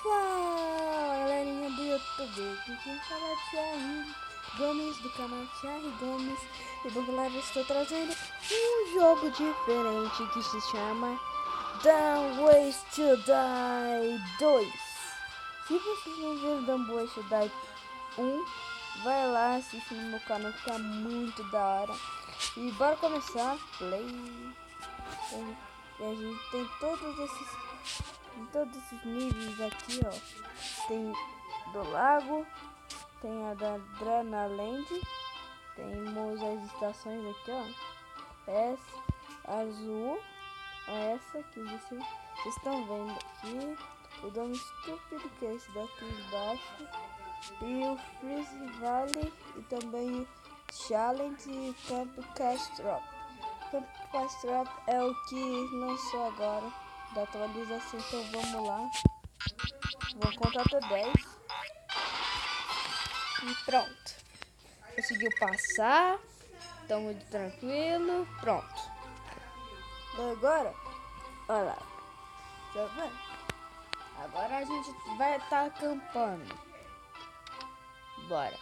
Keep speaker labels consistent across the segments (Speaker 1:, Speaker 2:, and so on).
Speaker 1: Fala, galerinha do YouTube, aqui quem fala é Thierry Gomes, do canal Thierry Gomes. E bom, galera, estou trazendo um jogo diferente que se chama Dumb Ways to Die 2. Se vocês não viram Dumb Ways to Die 1, vai lá assistir no meu canal, que é muito da hora. E bora começar, play. E a gente tem todos esses níveis aqui, ó. Tem do lago, tem a da Adrenaland, temos as estações aqui, ó. Essa azul, essa que vocês estão vendo aqui. O Domo Estúpido, que é esse daqui embaixo. E o Freeze Valley e também o Challenge e Camp Castrop. Camp Castrop é o que lançou agora da atualização, então vamos lá. Vou contar até 10. E pronto. Conseguiu passar. Então muito tranquilo. Pronto. E agora, olha lá. Tá vendo? Agora a gente vai estar acampando. Bora.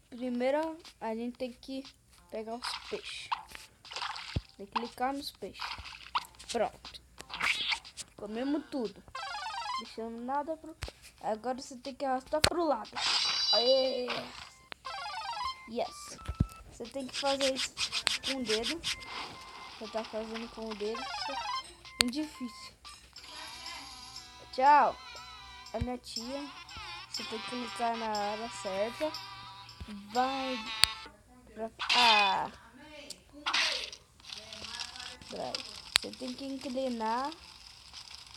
Speaker 1: Primeiro a gente tem que pegar os peixes. Tem que clicar nos peixes. Pronto. Comemos tudo. Deixando nada pro... Agora você tem que arrastar pro lado. Aê! Yes. Você tem que fazer isso com o dedo. Você tá fazendo com o dedo. Isso é muito difícil. Tchau. A minha tia. Você tem que clicar na área certa. Vai pra... Ah! Você tem que inclinar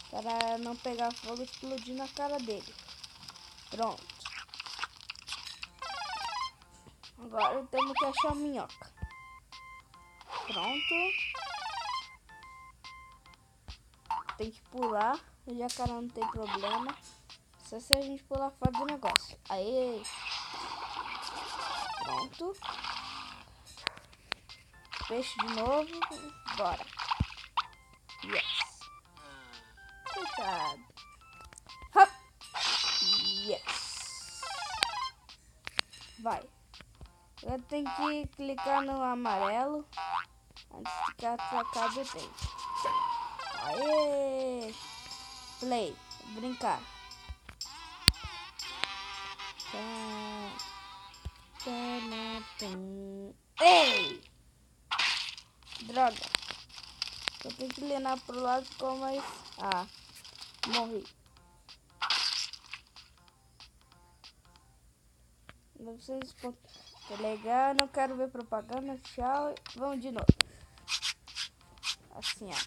Speaker 1: para não pegar fogo e explodir na cara dele. Pronto. Agora temos que achar a minhoca. Pronto. Tem que pular. O jacaré não tem problema. Só se a gente pular fora do negócio. Aê! Pronto. Peixe de novo. Bora. Yes. Coitado. Hop. Yes. Vai. Eu tenho que clicar no amarelo antes de atacar o dente. Aê! Play. Brincar. Ei! Droga. Eu tenho que lenar pro lado com mais... Ah, morri. Vocês... Tá legal, não quero ver propaganda. Tchau. Vamos de novo. Assim, ó.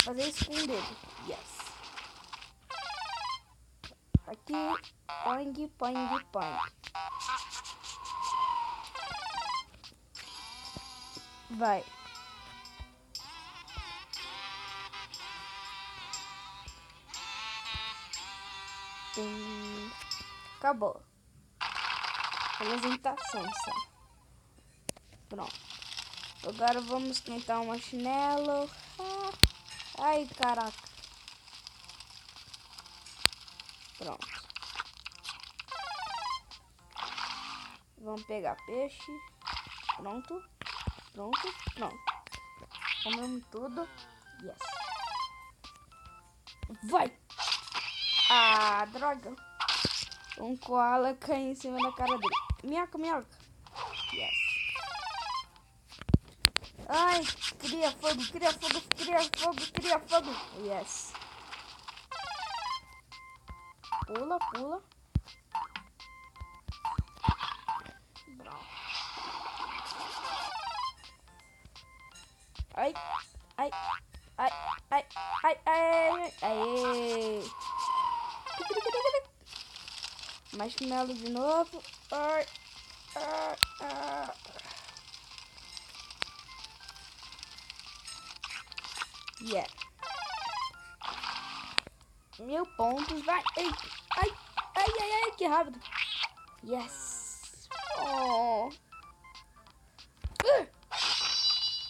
Speaker 1: Fazer isso com o dedo. Yes. Aqui. Poing, poing, poing. Vai. Acabou. Apresentação só. Pronto. Agora vamos tentar um marshmallow. Ai, caraca. Pronto. Vamos pegar peixe. Pronto. Pronto. Pronto. Comemos tudo. Yes. Vai. Ah, droga. Um koala caiu em cima da cara dele. Minhoca, minhoca. Yes. Ai, cria fogo, cria fogo, cria fogo, cria fogo. Yes. Pula, pula. Pronto. Ai, ai, ai, ai, ai, ai, ai. Marshmallow de novo. Ai, ai, ai. Yeah. 1000 pontos. Vai. Ai, ai, ai, ai, ai, que rápido. Yes. Oh.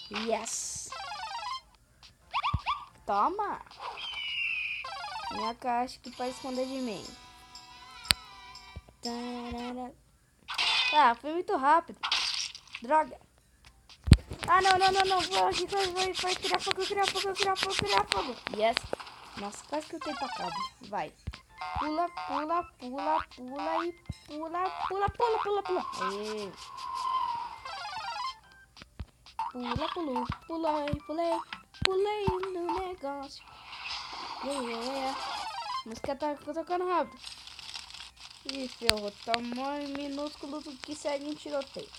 Speaker 1: Yes. Toma. Minha caixa aqui pra esconder de mim. Tarara. Ah, foi muito rápido. Droga. Ah, não. Vai criar fogo. Yes. Nossa, quase que eu tenho pra cabo. Vai. Pula e pula. Aê. Pulei no negócio. Yeah. Música tá tocando rápido. Ih, ferrou. Tamanho minúsculo do que segue em tiroteio.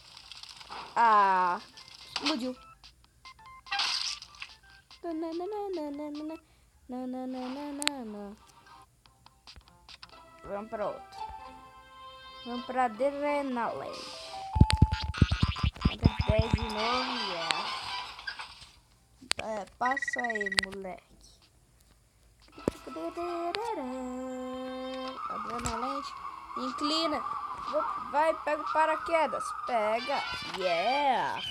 Speaker 1: Ah, explodiu. Vamos para outro. Vamos para Adrenaline. 10 de novo, yeah. Passa aí, moleque. Adrenaline. Inclina. Vai, pega o paraquedas. Pega. Yeah.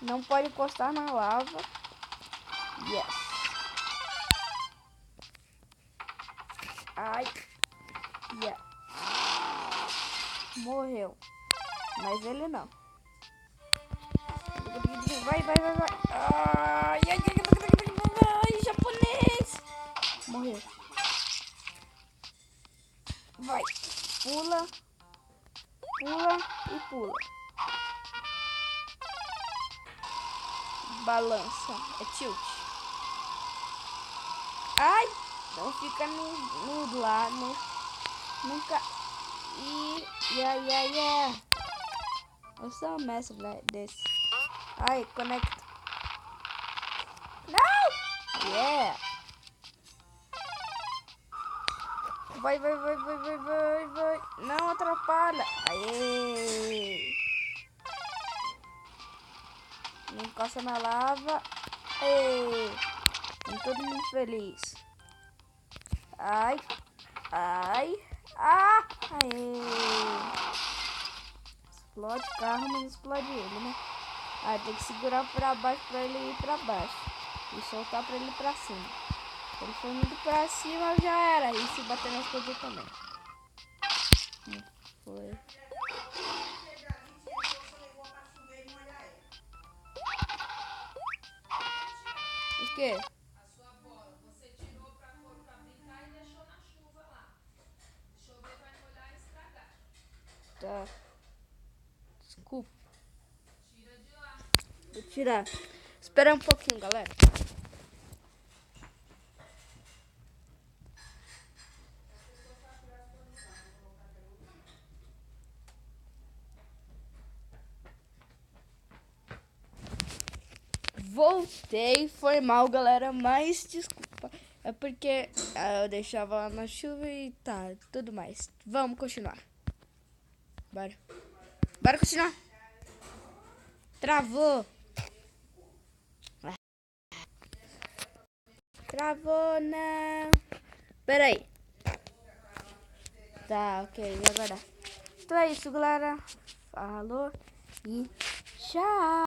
Speaker 1: Não pode encostar na lava. Yes. Ai. Yeah. Morreu. Mas ele não. Vai. Ai, japonês. Morreu. Vai. Pula e pula. Balança. É tilt. Ai. Não fica no lado. Nunca. Yeah. I'm so mess like this. Ai, conecta. Não! Yeah! Vai. Não atrapalha. Aê! Não encosta na lava. Aê! Todo mundo feliz. Ai! Ah! Aê! Explode o carro, mas explode ele, né? Ah, tem que segurar pra baixo pra ele ir pra baixo. E soltar pra ele ir pra cima. Se ele for muito pra cima, já era. E se bater nas coisas também. Foi. O quê?
Speaker 2: A sua bola. Você tirou pra brincar e deixou na chuva lá. Chover vai molhar e estragar.
Speaker 1: Tá. Desculpa.
Speaker 2: Tira de lá.
Speaker 1: Vou tirar. Espera um pouquinho, galera. Voltei, foi mal, galera, mas desculpa. É porque eu deixava lá na chuva e tá, tudo mais. Vamos continuar. Bora continuar. Travou. Travou, não. Pera aí. Tá, ok, e agora? Então é isso, galera. Falou e tchau.